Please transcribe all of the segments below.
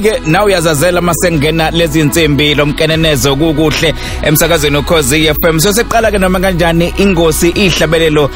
ke nawe uyazazela masengena lezi insimbi lomkenenezo kukuhle emsakazweni ukhozi FM. So seqala ke noma kanjani ingosi ihlabelelo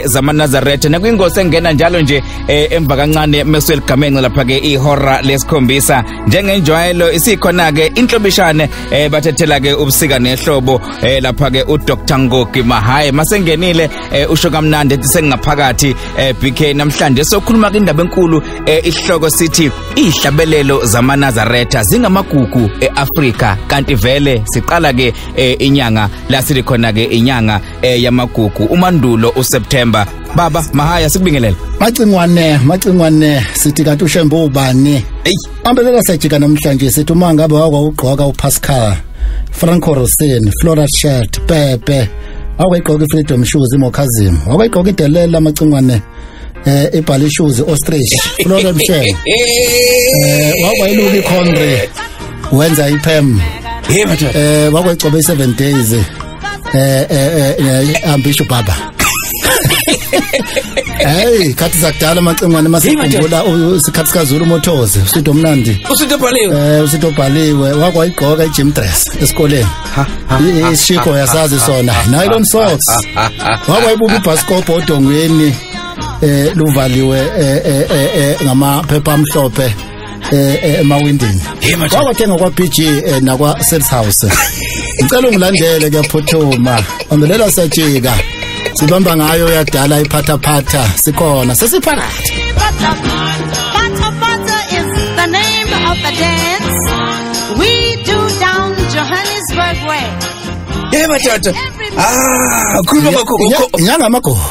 zamaNazaretha nakwingosi engena njalo nje emva kancane meswel gamenxe lapha ke ihora lesikhombisa njengenjwayelo isikhona ke inhlobishane bathethela ke ubusika nehlobo lapha ke uDr Ngogi Mahaye masengenile usho kamnandi ethi sengaphakathi BK namhlanje sokhuluma ke indaba enkulu ihloko sithi ihlabelelo zamaNazaretha zingamagugu eAfrika kanti vele siqala ke inyanga la silikhona ke inyanga yamagugu umandulo uSeptember. Baba Mahaya sikubingelele. Macingwane sithi kanti ushembe ubani? Ambezela sajika namhlanje sithi uma ngabe wakugqoka uPascal Franco Rosen Floral Shirt Pepe awayigqoka iFreedom Shoes imokhazimo awayigqoka idelela macingwane ebhali shoes ostrich Floral Shirt wayiluka iConre wenza iPem wakwegcoba 7 days ambisho baba hey khathi zakudala amacingwane masikhumbula isikhathi sikaZulu Mothozi uSitho Mnandi uSitho Bhaliwe wakwayigqoka igym dress esikoleni ishiko yasazi sona nylon socks wakwayibuka ibhasikopho odongweni luvaliwe ngamaphepha amhlophe emawindini wakwathenga kwa PG nakwa Sales House. Ngicela ungilandele kuyaphuthuma ondelela sajika sibamba ngayo yadala iphathaphatha sikhona sesiphakathi. Phataphatha is the name of the dance we do down Johannesburg way. Batata khuluma ngakho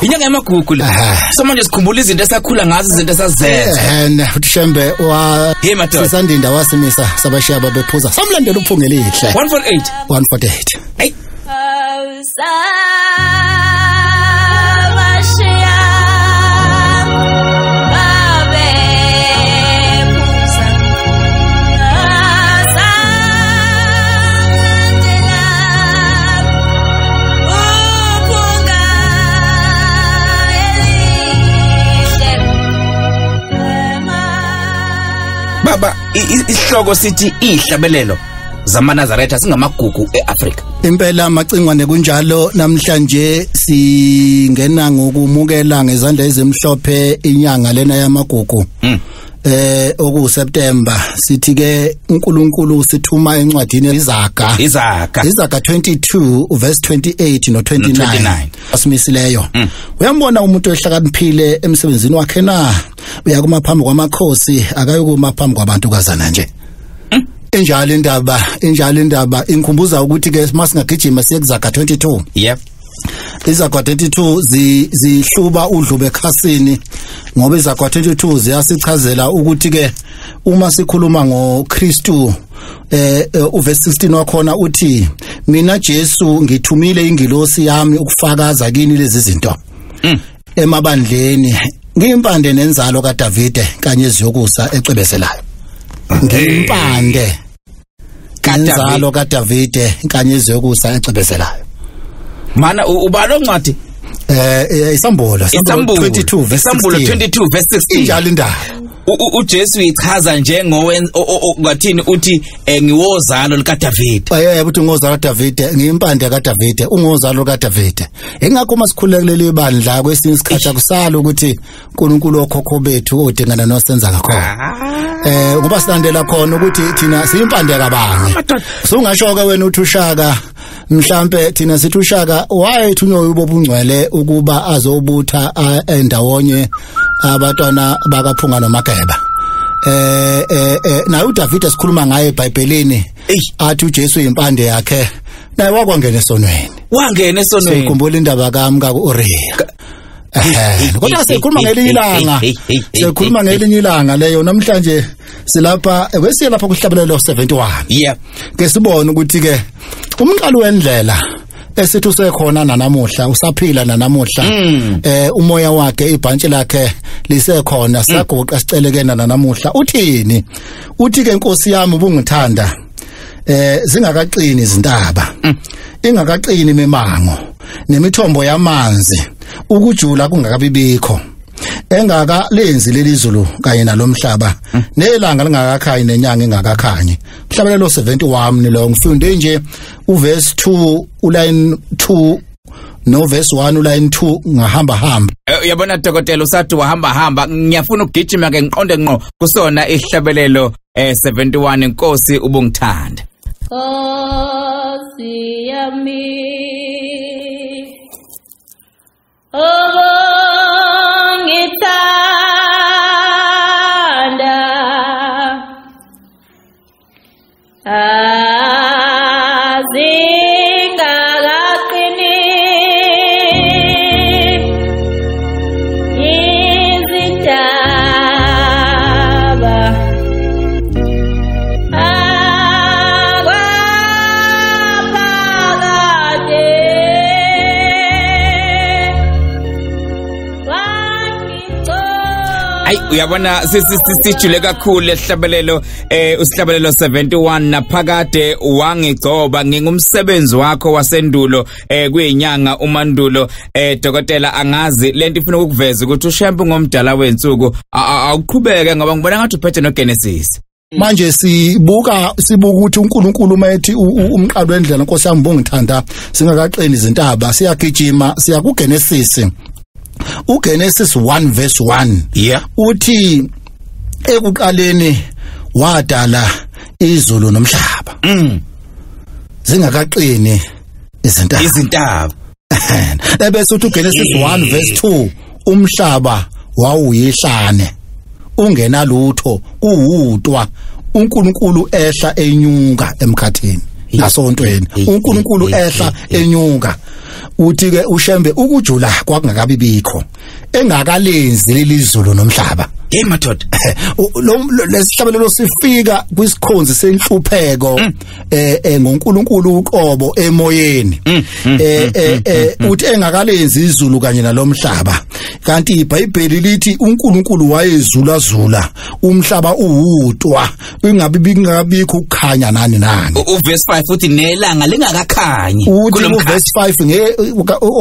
inyanga yamagugu la samanje sikhumbula izinto esakhula ngazo izinto esazenza uTshembe wa sisandinda wasimisa sabashiya babephuza samlandela uphungele ihle 148 hey baba isihloko sithi ihlabelelo zamaNazaretha singamagugu eAfrika. Impela macingwane kunjalo namhlanje singena ngokumukela ngezandla ezimhlophe inyanga lena yamagugu okuSeptember sithi ke uNkulunkulu sithuma encwadini Izaga 22 verse 28 no 29 asimisileyo uyambona umuntu ohlakaniphile emsebenzini wakhe na uyakuma phambi kwamakhosi akayokuma phambi kwabantu kazana nje injalo indaba inkhumbuza ukuthi ke masingagijima siye kuZaga 22 yep Izaga 22 zihluba udlube ekhasini ngoba Izaga 22 ziyasichazela ukuthi ke uma sikhuluma ngoKristu uverse 16 wakhona uthi mina Jesu ngithumile ingilosi yami ukufakaza kini lezi zinto emabandleni ngimpande nenzalo kaDavide kanye ziyokusa ecebeselayo ngimpande kanzalo kaDavide kanye ziyokusa ecebeselayo mana ubalo ncwadi isambulo 22 verse 16 injalo indaba uJesu ichaza njengowathini uthi ngiwozalo likaDavide uthi ngozalo kaDavide ngimpande kaDavide ungozalo kaDavide engakho masikhulekele ibandla kwesinye isikhathi akusala ukuthi uNkulunkulu okhokho bethu odingana nosenza ngakho ngoba silandela khona ukuthi thina siyimpande kabanye sungasho ke wena uthi uShaka mhlambe thina sithi uShaka wayethunywa ubobungcwele ukuba azobutha endawonye abatwana bakaphunga noMageba naye uDavide sikhuluma ngaye eBhayibhelini athi uJesu impande yakhe naye wakwangena esonweni sikhumbula indaba kaMka kuUriya kodwa sikhuluma ngelinye ilanga leyo namhlanje silapha lapha kuhlabelelo 71 yep ke sibone ukuthi ke umqalo wendlela esithi usekhona nanamuhla usaphila nanamuhla umoya wakhe ibhantshi lakhe lisekhona sagoqa sicelekena nanamuhla uthini uthi ke Nkosi yami ubungithanda zingakaqini izintaba ingakaqini imimango nemithombo yamanzi ukujula kungakabibikho engaka lenzi lelizulu kanye nalomhlaba nelanga lingakakhanyi nenyanga engakakhanyi mhlabelelo 71 lo ngifunde nje uverse 2 uline 2 no verse 1 uline 2 ngahamba uyabona dokotela usathi wahamba ngiyafuna ukugijima ke ngiqonde ngqo kusona ihlabelelo 71 inkosi ubungithanda Nkosi yami ngithanda azingakaqini izindaba Ay uyabona sisijule kakhulu ehlabelelo usihlabelelo 71 naphakade wangigcoba ngingumsebenzi wakho wasendulo kuyinyanga umandulo dokotela angazi lento ifuna ukuveza ukuthi ushempu ngomdala wensuku awuqhubeke ngoba ngibona ngathi uphethe no Genesis manje sibuka ukuthi uNkulunkulu mayethi umqalo wendlela Nkosi yami bongithanda singakaqeni izintaba siyagijima siya ku Genesis uGenesis 1 verse 1 uthi ekuqaleni wadala izulu nomhlaba zingakaqini izintaba ebese uthi uGenesis 1 verse 2 umhlaba wawuyihlane ungenalutho kuwudwa uNkulunkulu ehla enyunga emkhathini nasontweni uNkulunkulu ehla enyunga uthi ke ushembe ukujula kwakungakabi bikho engakalenzi lelizulu nomhlaba madoda lesihlabelelo sifika kwisikhonzi senhlupheko ngoNkulunkulu uqobo emoyeni uthi engakalenzi izulu kanye nalomhlaba kanti iBhayibheli lithi uNkulunkulu wayezulazula umhlaba uwudwa ingabibikho ukukhanya nani uverse 5 uthi nelanga lingakakhanyi kulo verse 5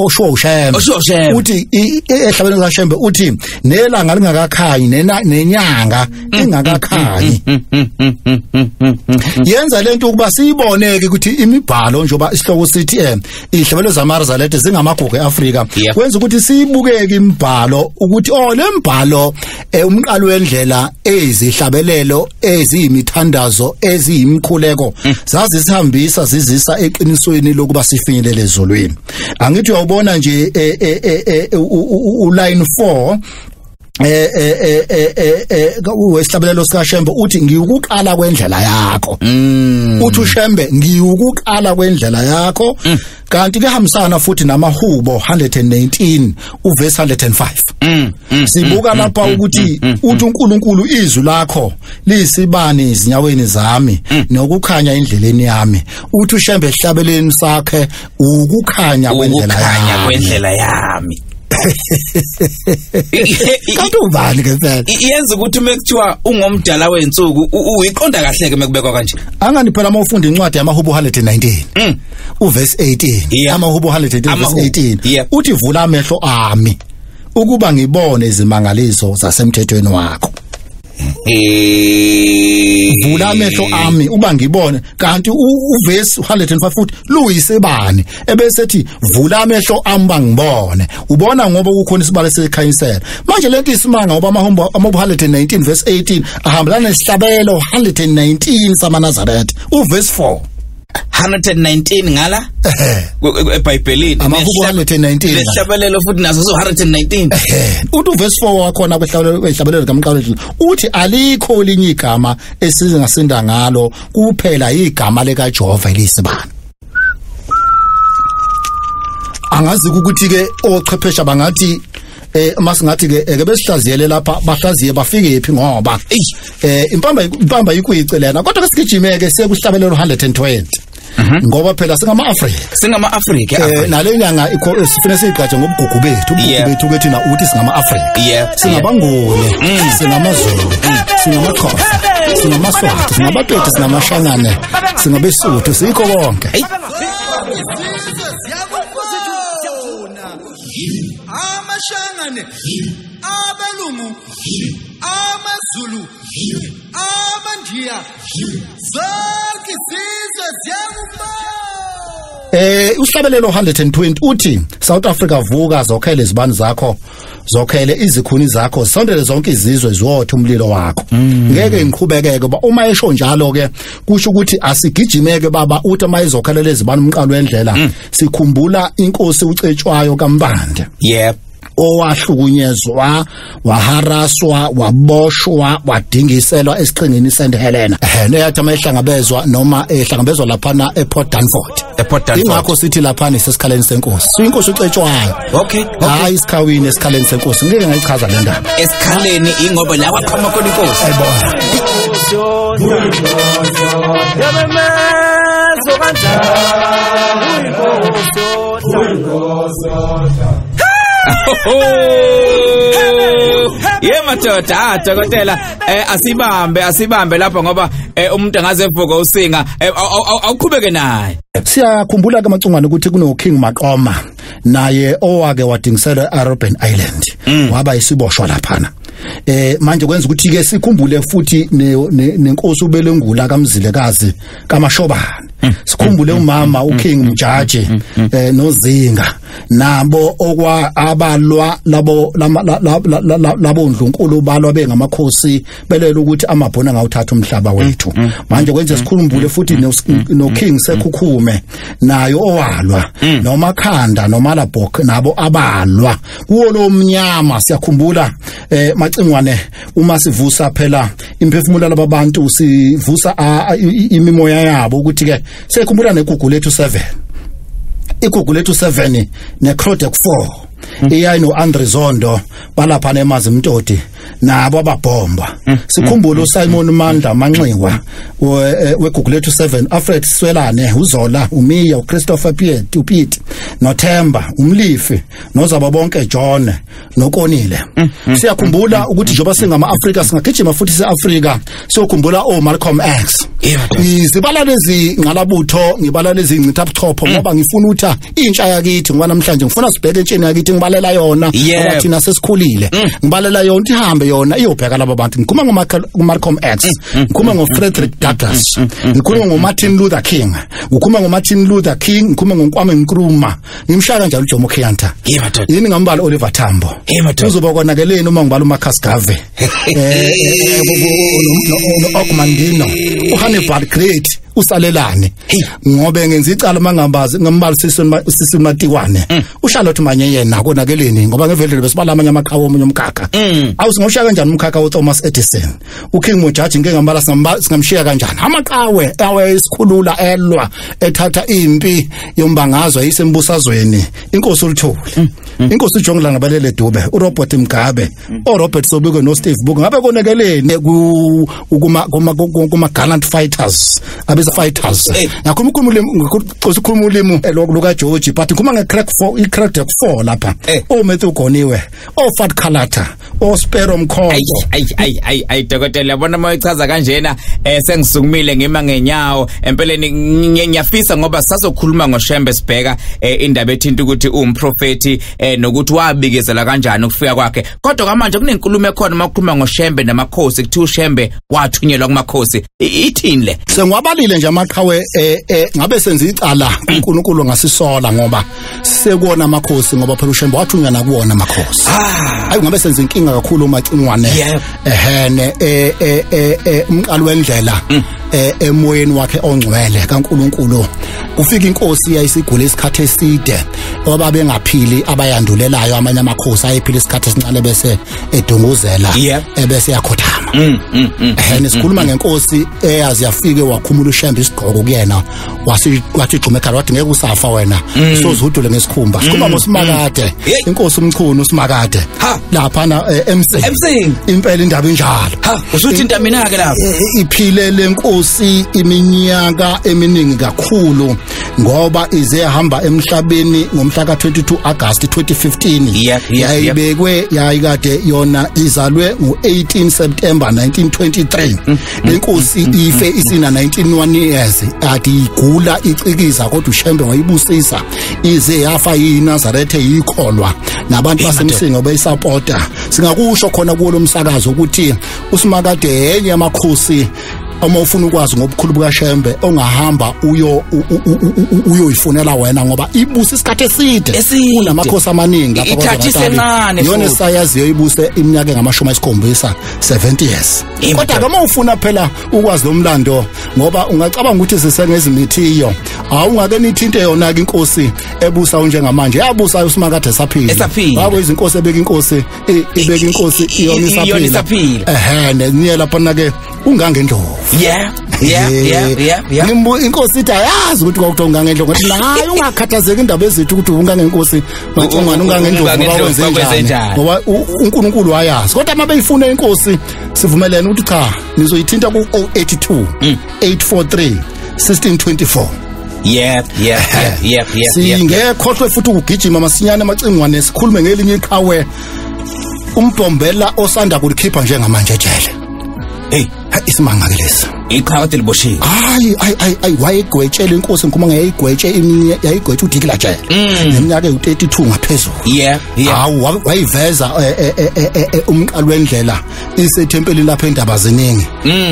osho Shembe uthi ehlabelelo kaShembe uthi nelanga lingakakhanyi nenyanga ingakakhanyi yenza lento ukuba siyiboneke ukuthi imibhalo njoba isihloko sithi ihlabelelo zamaRazalethe zingamagugu eAfrika kwenza ukuthi siyibukeke imibhalo ukuthi lembhalo umqalo wendlela ezihlabelelo eziyimithandazo eziyimkhuleko zazisihambisa zizisa eqinisweni lokuba sifinyelele ezulwini angithi uyawubona nje uline 4 wesihlabelelo sikaShembe uthi ngiyukuqala kwendlela yakho uthi uShembe ngiyukuqala kwendlela yakho kanti kehambisana futhi namahubo 119 uverse 105 sibuka lapha ukuthi uthi uNkulunkulu izwi lakho liyisibani izinyaweni zami nokukhanya endleleni yami uthi uShembe esihlabeleni sakhe ukukhanya kwendlela yami kanti ubani ke phela yenza ukuthi mekuthiwa ungomdala wensuku uyiqonda kahle ke mekubekwa kanje angani phela mawufunda incwadi yamahubo 119 uverse 18 amahubo 119 verse 18 uthi vula amehlo ami ukuba ngibone izimangaliso zasemthethweni wakho vula amehlo ami uba ngibone kanti uverse 105 futhi luyisebani ebese ethi vula amehlo ami bangibone ubona ngoba kukhona isibalo sekhanyisela manje lento isimanga ngoba amahubo 119 verse 18 ahambelana nesihlabelo 119 samaNazaretha uverse 4 119 ngala eBhayibhelini amahubo 119 lehlabelelo futhi nazo 119 uthi verse 4 wakhona kwehlabelelo kaMqabelo uthi alikho linye igama esingasinda ngalo kuphela igama leka Jehova elisibani angazi ukuthi ke ochwephesha bangathi masingathi ke besihlaziyele lapha bahlaziye bafike ephi ngoba impamba ikuyicelana kodwa ke sigijimeke sekuhlabelelo 120 ngoba phela singama-Afrika nale nyanga sifuna siyiqhaje ngobugugu bethu kethina uthi singama-Afrika singabangole singamazulu singamakhosa singamaswati singabatoti singamashangane singabesuthu sikho konke amashangane abelungu amaZulu amandiya zonke izizwe ziyangumba. Uhlabelelo 120 uthi South Africa vuka zokhele izibani zakho zokhele izikhuni zakho sondele zonke izizwe ziwothe umlilo wakho. Ngeke ngiqhubekeke ba uma esho njalo ke kusho ukuthi asigijimeke baba uthi mayizokhalela izibani umqalo wendlela sikhumbula inkosi ucetshwayo kaMbande. Yep. Owahlukunyezwa waharaswa waboshwa wadingiselwa esiqingini St Helena neyathi mayihlangabezwa noma ehlangabezwa laphana ePort Danford. Ingakho sithi laphana isesikhaleni senkosi inkosi ucetshwayo. Okay. Hayi isikhawini esikhaleni senkosi ngeke ngayichaza le ndaba. Esikhaleni ingoba la waqhama khona inkosi. Ayibona. Madoda dokotela asibambe lapha ngoba umuntu angaze evuka usinga awuqhubeke naye. Siyakhumbula ke macungwane ukuthi kuno King Maqoma naye owake wadingisela eRobben Island waba isiboshwa laphana. Manje kwenza ukuthi ke sikhumbule futhi nenkosi uBelengula kaMzilekazi kaMashobane. Sikhumbule umama uKing Mjaji noZinga nabo okwa abalwa labo ndlunkulu balwa bengamakhosi belela ukuthi amabhona ngawuthatha umhlaba wethu. Manje kwenza sikhumbule futhi noKing Sekhukhume nayo owalwa noMakhanda noMalabok nabo abalwa kuwo lo mnyama. Siyakhumbula macingwane uma sivusa phela imphefumulo labantu sivusa imimoya yabo ukuthi ke sekhumbula negugu lethu 7 igugu lethu 7 neCrodec 4 iyayino Andre Zondo balapha eMazimtoti nabo ababhomba. Sikhumbula uSimon Mandla Manxiwa wegugu lethu 7 Alfred Swelane uZola uMiya uChristopher Piet noThemba umlifi nozaba bonke John noKonile. Siyakhumbula ukuthi njoba singama Africa singagijima futhi seAfrica siyokhumbula Malcolm X. Izibala lezi ngalabutho ngibala lezi ncitha buchopho ngoba ngifuna utha intsha yakithi ngoba namhlanje ngifuna sibheke entsheni yakithi ngibalela yona ngoba thina sesikhulile ngibalela yona ihambe yona iyobheka laba bantu. Ngikhuluma ngoMalcolm X, ngikhuluma ngoFrederick Douglass, ngikhuluma ngoMartin Luther King, ngikhuluma ngoNkwame Nkrumah, ngimshaya kanjalo uJomo Kenyatta. Yini ngambala Oliver Tambo. Uzoba konakeleni uma ngibala uMarcus Garvey. Ogmandino, uHannibal Great usalelane ngobe ngenza icala mangambazi ngambala sisi Matiwane uCharlotte Manyeye nako nakeleni ngoba ngevelele besibala amanye amaqhawe omunye umkhakha awusingoshaya kanjani umkhakha uThomas Edison uKing Mojaji ngeke ngambala singamshiya kanjani amaqhawe awayisikhulula elwa ethatha impi yombangazwe isembusazweni inkosi uLuthuli inkosi uJongla ngabalele Dube uRobert Mugabe oRobert Sobukwe noSteve Buku ngabe konekeleni kuma gallant fighters fighters ngakhuluma ulimi luka George but ngikhuluma ngeCrack 4 lapha Matthew Goniwe Fat Khalata Spero Mkhonto. Ay dokotela yabona mayichaza kanjena sengisukumile ngima ngenyawo empeleni ngiyafisa ngoba sasokhuluma ngoShembe sibheka indaba ethinta ukuthi umprofeti nokuthi wabikezela kanjani ukufika kwakhe kodwa kamanje kunenkulumo ekhona makukhuluma ngoShembe namakhosi kuthi uShembe wathunyelwa kumakhosi ithini le sengwabalile nje amaqhawe ngabe senza icala uNkulunkulu ngasisola ngoba sekuona amakhosi ngoba phela uShembe wathunywa nakuwona amakhosi ayi ngabe senza inkinga kakhulu umacingwane umqalo wendlela emoyeni wakhe ongcwele kaNkulunkulu ufika inkosi yayisigula isikhathi eside oba bengaphili abayandulelayo amanye amakhosi ayephila isikhathi esincane bese edunguzela ebese yakhothama nesikhuluma ngenkosi eyazi yafike wakhumula uShembe isigqoko kuyena wathi Jumekhala wathi ngeke usafa wena sozudule ngesikhumba sikhumba ngoSimakade inkosi umchunu uSimakade lapha na eMsing impela indaba enjalo usuthi into mina ke lapho iphile lenkosi iminyaka eminingi kakhulu ngoba ize yahamba emhlabeni ngomhla ka22 August 2015 yayibekwe yayikade yona izalwe ngo18 September September 1923 inkosi ife isina 19 years athi igula icikiza kodwa uShembe wayibusisa ize yafa yiNazaretha yikholwa nabantu basemsingo bayisupporta singakusho khona kulo msakazo ukuthi uSimakade enye yamakhosi uma ufuna ukwazi ngobukhulu bukaShembe ongahamba uyoyifunela wena ngoba ibusa isikhathi eside kunamakhosi amaningi lapha kwaZulu-Natal yona sayaziyo ibuse iminyaka engama-70 70 years kodwa kama ufuna phela ukwazi lomlando ngoba ungacabanga ukuthi sisengezimithiyo awungake nithinte yona ke inkosi ebusa njengamanje yabusa uSimakade esaphila wabo izinkosi ebeka inkosi ibeka inkosi iyona isaphila nenye lapha ke ungangendlovu yeah inkosi ithi ayazi ukuthi kwakuthiwa ungangendlovu ngathi naye ungakhathazeki indaba ezithu ukuthi ungangenkosi macongwana ungangendlovu ngoba wenze njani ngoba uNkulunkulu wayazi kodwa mabeyifuna inkosi sivumelene ukuthi cha nizoyithinta ku 082 843 1624 yeah singekhohlwe futhi ukugijima masinyane amacingwane sikhulume ngelinye iqhawe umbhombela osanda kulikhipha njengamanje ejele isimanga ke lesi iqhawe liboshiwe hayi wayegwetshela inkosi ngikuma ngayigwetshe iminye yayigwetshe udikila jele neminyaka u32 ngaphezulu hawu wayiveza umqalo wendlela isethempeli lapha endaba ziningi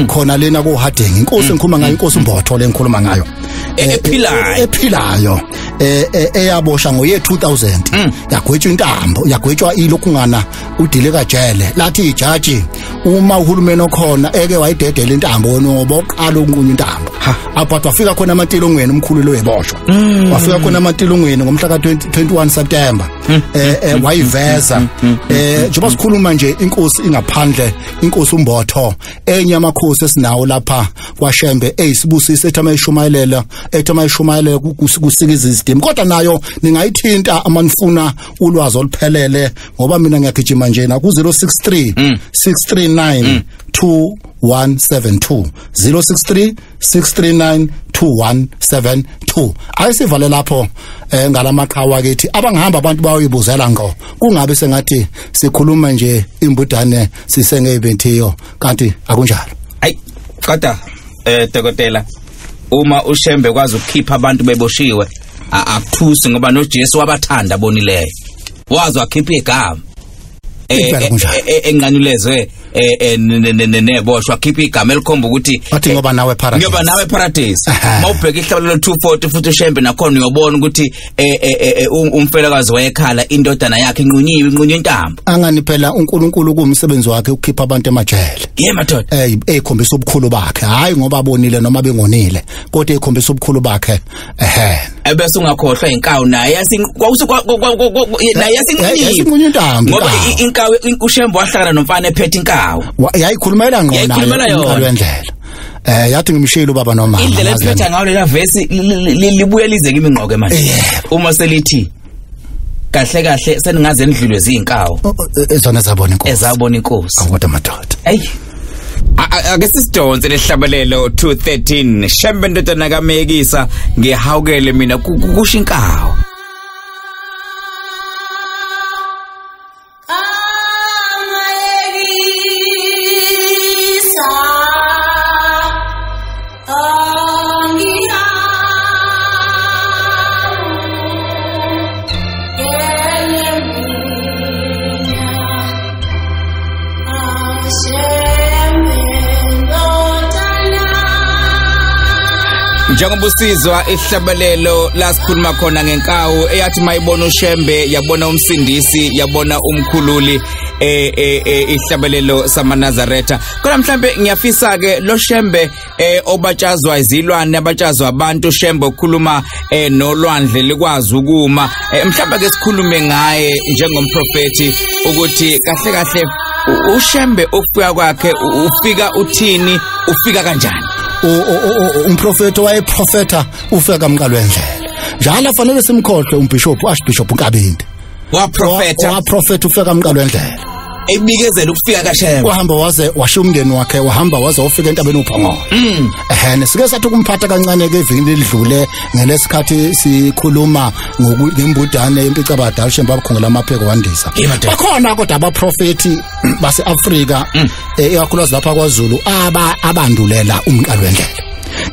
khona lena ko Hadeng inkosi ngikhuluma ngayo inkosi uMbotho lengikhuluma ngayo ephilayo eyabosha ngoye 2000 yagwetshwa intambo yagwetshwa ilokhungana udileka jele lathi ijaji uma uhulumeni okhona eke wayidedela intambo ngoba oqala ukunqunya intambo aphatha wafika khona amantilongweni umkhulu lo eboshwa wafika khona amantilongweni ngomhla ka 21 September wayiveza njengoba sikhuluma nje inkosi ingaphandle inkosi uMbotho enye amakhosi esinawo lapha kwaShembe eyisibusise ethamayishumayelela kusikiza izidimi kodwa nayo ningayithinta amanifuna ulwazi oluphelele ngoba mina ngiyagijima nje na ku 063 639 2172 063 639 2172 ayisivale lapho ngalamaqhawe akithi abangihamba abantu bayoyibuzela ngo kungabe sengathi sikhuluma nje imbudane sisengeyibethiyo kanti akunjalo hayi kodwa dokotela uma uShembe kwazi ukukhipha abantu beboshiwe akuthusi ngoba noJesu wabathanda bonileyo wazi wakhipha igama enganulezwe neboshwa khipha igama elikhomba ukuthi bathi ngoba nawe paradise mawubheka ihlabelo 240 futhi uShembe nakhona uyobona ukuthi umfelakazi wayekhala indodana yakhe inqunyiwe intambo angani phela uNkulunkulu kumsebenzi wakhe ukukhipha abantu emajele madoda ekhombisa ubukhulu bakhe hayi ngoba abonile noma bengonile kodwa ekhombisa ubukhulu bakhe ebese ungakhohlwa inkawu naye yasinqunyiwe intambo ngoba inkawu uShembe wahlangana nomfana ephethe inkawu yayikhulumela ngona nayo wendlela yathi ngimshilo ubaba noma indlela ephetha ngayo lela verse libuye lize kimi ingqoke manje uma selithi kahle seningaze nidlulwe zinkawu ezona zabona inkosi akodwa madoda ake sisidonse lehlabelelo 213 Shembe ndodana kaMekisa ngihawukele mina kusho inkawu njengoba usizwa ihlabelelo lasikhuluma khona ngenkawu eyathi mayibona uShembe yabona umsindisi yabona umkhululi ihlabelelo samaNazaretha kodwa mhlambe ngiyafisa ke lo Shembe obatshazwa izilwane abatshazwa abantu Shembe okhuluma nolwandle likwazi ukuma mhlambe ke sikhulume ngaye njengomprofeti ukuthi kahle uShembe ufika kwakhe ufika uthini ufika kanjani umprofeti wayeprofeta ufika kamqalo wendlela njalo fanele simkhohle umbishop Archbishop Nkabinde waprofeta ufika kamqalo wendlela ebikezela ukufika kaShembe. wahamba waze washiya umndeni wakhe wahamba waze wafika entabeni uPhongolo. Nesike sathi kumphatha kancane ke evikini elidlule ngelesikhathi sikhuluma ngembudane impica abadala uShembe abakhongela amapheko wandisa. Bakhona kodwa abaprofeti base-Afrika ikakhulukazi lapha kwaZulu abandulela umqalwendlela.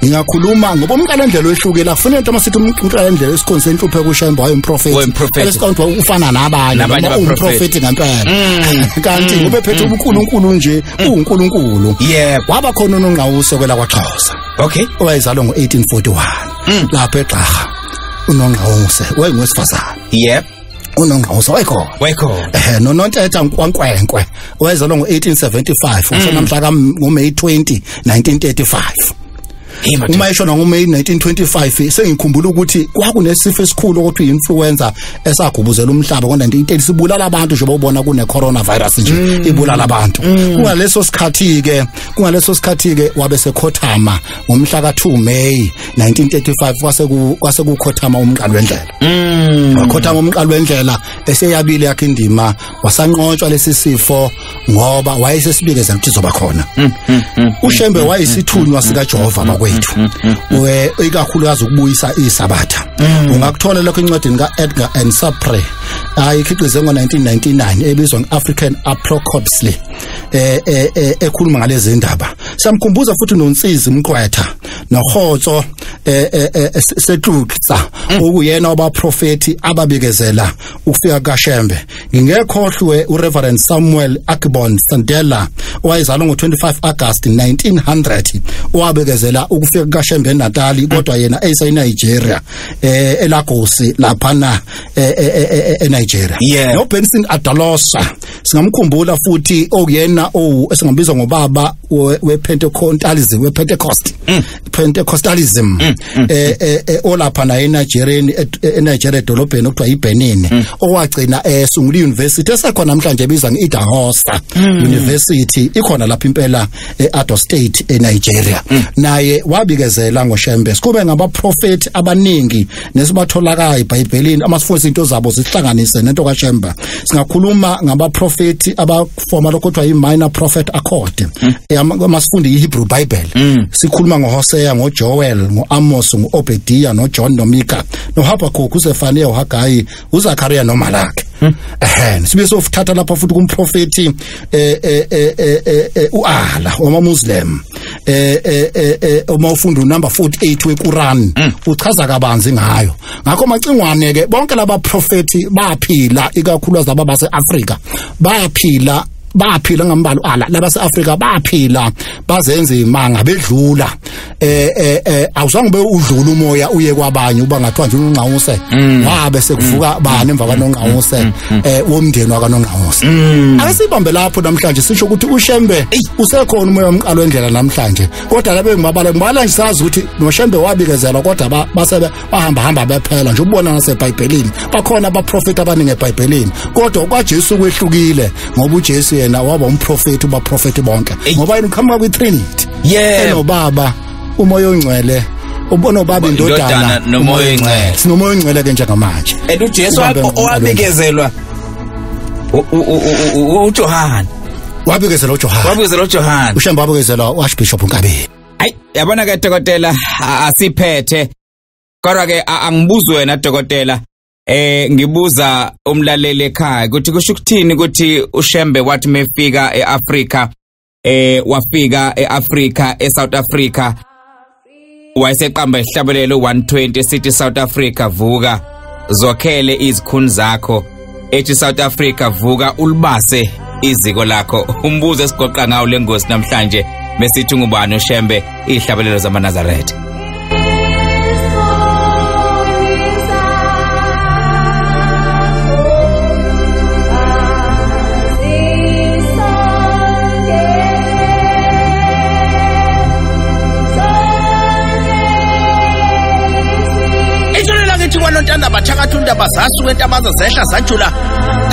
Ngingakhuluma ngoba umqalendlela wehlukile akufanele into masithi umqalendlela esikhonze inhluphe kuShembe waye umprofeti esikhonze ufana nabanye noma umprofeti ngempela kanti ube phethe ubuNkulunkulu nje uNkulunkulu waba khona uNongqawuse kwela kwaXhosa owayezalwa ngo1841 lapha eGqarha uNongqawuse wayengowesifazane uNongqawuse wayekhona noNontetha kwaNkwenkwe owayezalwa ngo1875 usenamhla ngoMeyi 20 1935 uma eshona ngoMeyi 1925 sengikhumbula ukuthi kwakunesifo esikhulu ukuthi influenza esagubuzela umhlaba ngo1930 sibulala abantu nje bobona kune coronavirus nje ibulala abantu kungaleso sikhathi ke wabe sekhothama ngomhla ka2 May 1935 kwase kukhothama umqalwendlela wakhothama umqalwendlela eseyabile yakhe indima wasanqotshwa lesi sifo ngoba wayesesibikezela ukuthi zoba khona uShembe wayesithunywa sika Jehova kwethu ikakhulukazi ukubuyisa iSabatha ungakuthola lokho encwadini kaEdgar and Sapre ayikhiqize ngo1999 ebizwa ngeAfrican Apocalypse ekhuluma ngalezi ndaba samkhumbuza futhi noNsizi Mqwetha noHotso seTlutsa okuyena wabaprofeti ababikezela ukufika kaShembe ngingekhohlwe uReverend Samuel Akbon Sandela owayezalwa ngo25 August 1900 owabekezela ukufika kaShembe eNatali kodwa yena eseNigeria eLagos laphana eNigeria no Benson Adalosa singamkhumbula futhi okuyena esingambiza ngobaba wePentecostalism Pentecostalism olapha na eNigeria edolobheni okuthiwa iBenin owagcina esungula iuniversity esekhona namhlanje ebizwa ngeIdahosa University ikhona lapha impela eAdo State eNigeria naye wabikezela ngoShembe kube ngabaprofeti abaningi nesibatholakayo eBhayibhelini amasifundisi into zabo zihlanganise nento kaShembe singakhuluma ngabaprofeti abafoma lokuthiwa iMinor Prophet Accord amasifundisi iHebrew Bible sikhuluma ngoHosea ngoJoel ngoAmos ngoObediah noJohn noMika noHabakuk uZefaniya uHagayi uZakhariya noMalaki sibe sofuthatha lapha futhi kumprofeti uAla wamaMuslim uma ufunda number 48 weQuran uchaza kabanzi ngayo ngakho macingwane ke bonke laba profeti baphila ikakhulukazi abase Africa baphila ngambalo ala labase-Afrika baphila bazenza imanga bedlula awuzange udlula umoya uye kwabanye uba ngathiwa nje uNongqawuse wabe sekuvuka bani emva kwaNongqawuse womndeni wakaNongqawuse asibambe lapho namhlanje sisho ukuthi uShembe usekhona umoya womqalwendlela namhlanje kodwa labe ngibala ngisazi ukuthi noShembe wabikezela kodwa bahamba bephela nje ubona naseBhayibhelini bakhona abaprofeti abaningi eBhayibhelini kodwa kwaJesu kwehlukile ngoba uJesu yena waba umprofeti ubaprofeti bonke ngoba yena ukhamba kwiTrinity enobaba umoya ongcwele ubona ubaba indodana nomoya ongcwele sinomoya ongcwele ke njengamanje uJesu owabikezelwa uJohane wabikezela uJohane uShembe wabikezela uArchbishop Nkabeni hayi yabona ke dokotela asiphethe kodwa ke angibuzi wena dokotela ngibuza umlaleli ekhaya ukuthi kusho ukuthini ukuthi uShembe wathi mefika eAfrica wafika eAfrica eSouth Africa wayeseqamba isihlabelelo 120 sithi South Africa vuka zokhele izikhuni zakho ethi South Africa vuka ulibase iziko lakho umbuzo esigoqa ngawo lengosi namhlanje mesithi ngubani uShembe ihlabelelo zamaNazaretha Ntanda bathakathunda indaba zasuka entabaza zehla zajula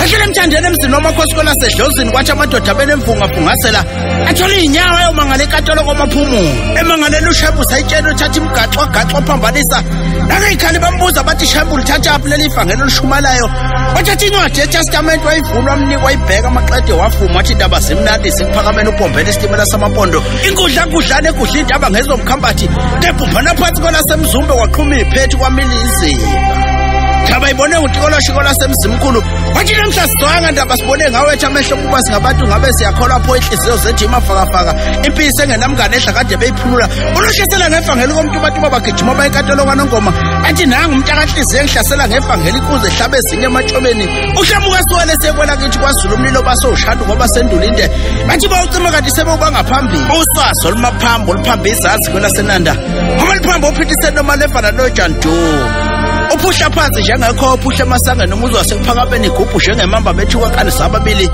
ehlele emthandeni emzini wamakhosikona sedlozini kwathi amadoda benemvungavungasela athola inyawo yomangale enkantolo kwamaphumulo emangalela ushambu sayitshela uthatha imgaxwa phambanisa nangeyikhali bambuza bathi shambu lithatha aphi leli ivangelo lishumalayo wathatha incwadi yeTestament wayivula wamnika wayibheka amaqede wafuma wathi indaba zimnandi sekuphakamela uphombela isitimela samapondo inkudlane ekudla indaba ngezomkhambathi tebumbana phansi kwalasemzumbe waqhuma iphethi kwamila izimba Thaba ibone ngutikolasho lasemzimkhulu wathi namhla sidwanga ndaba sibone ngawethu amehlo kuba singabantu ngabe siyakholwa pho inhliziyo zethu imafakafaka impisi engenamngane ehla kade beyiphulula ulohlasela ngevangeli komuntu abantu babagijima bayinkantolo kaNongoma athi nangu umntakahliziyo engihlasela ngevangeli kuze hlabe ezinye ematshobeni uhlamuka siwele sekwela kithi kwaZulu umlilo baso ushadu ngoba sendulinde bathi bawucima kanti sebeuba ngaphambili usaso lumaphambo luphambe izazi kwelasenanda ngoba liphambo uphithise noma levana noJandu uphuhla phansi njengekho uphuhla emasangeni umuzwa sekuphakameni igubhu njengemamba bethuka kanisa ababili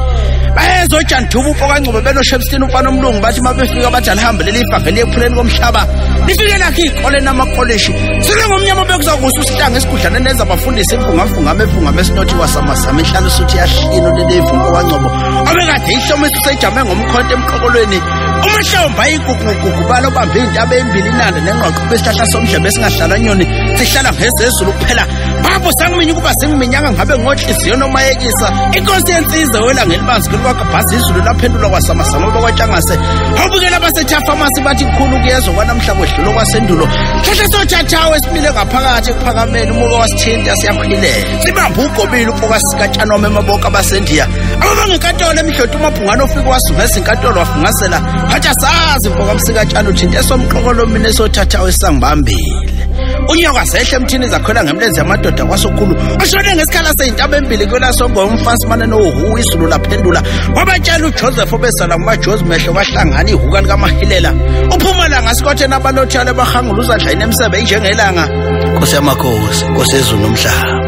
bayezoJandubu uPokangcobo benoShepstone umfana omlungu bathi mabefika bathi alihambe leli ivangeli ephuleni komhlaba lifike lakhe ikole namakoleshi sile ngomnyama bekuzakusa usihlanga esigudlane nenza abafundisi imvungavunga esinothi wasamazama inhlalo suthi yahlino leli ivungu kaNgcobo obekade ihlomisa usejame ngomkhonto emqokolweni uMhlawumbe ayigugugugu balo bambe intaba embili inanda nengqoqo besihlahla somdlebe esingahlala nyoni sihlala ngezezulu kuphela babo sangiminya ukuba sengiminyanga ngabe ngodliziyo nomayekisa inkosi yensiza wela ngelibanzi kwakabhazi izulu laphendula kwasamazama bakwatshangase awubukela basethaphamacy bathi kukhulu kuyezwa kwanamhla kwedlulo kwasendulo hlahla sothathawe simile ngaphakathi ekuphakameni umuka wasithinta siyaphilela sibambe ugobile upokasikatshanoma emaboka abasendiya ababangenkantolo emhlothe umabhungane ofika wasungeza inkantolo wafungasela hathi asazi mpokamsikatshana uthinte somqokolo mina esothathawe sangibambile unyoka zehle emthini zakhwela ngemlenze yamadoda kwasokhulu ashone ngesikhala seyintaba embili kwelasongo umfasimane nohuhu izulu laphendula wabatshela uJoseph obesala ngumaJozi mehlo kahlangana ihuka likaMahilela uphumela ngasikothe nabalothiyale bahangula uzandla inemsebe injengelanga Nkosi yamakhosi Nkosi yezulu nomhlaba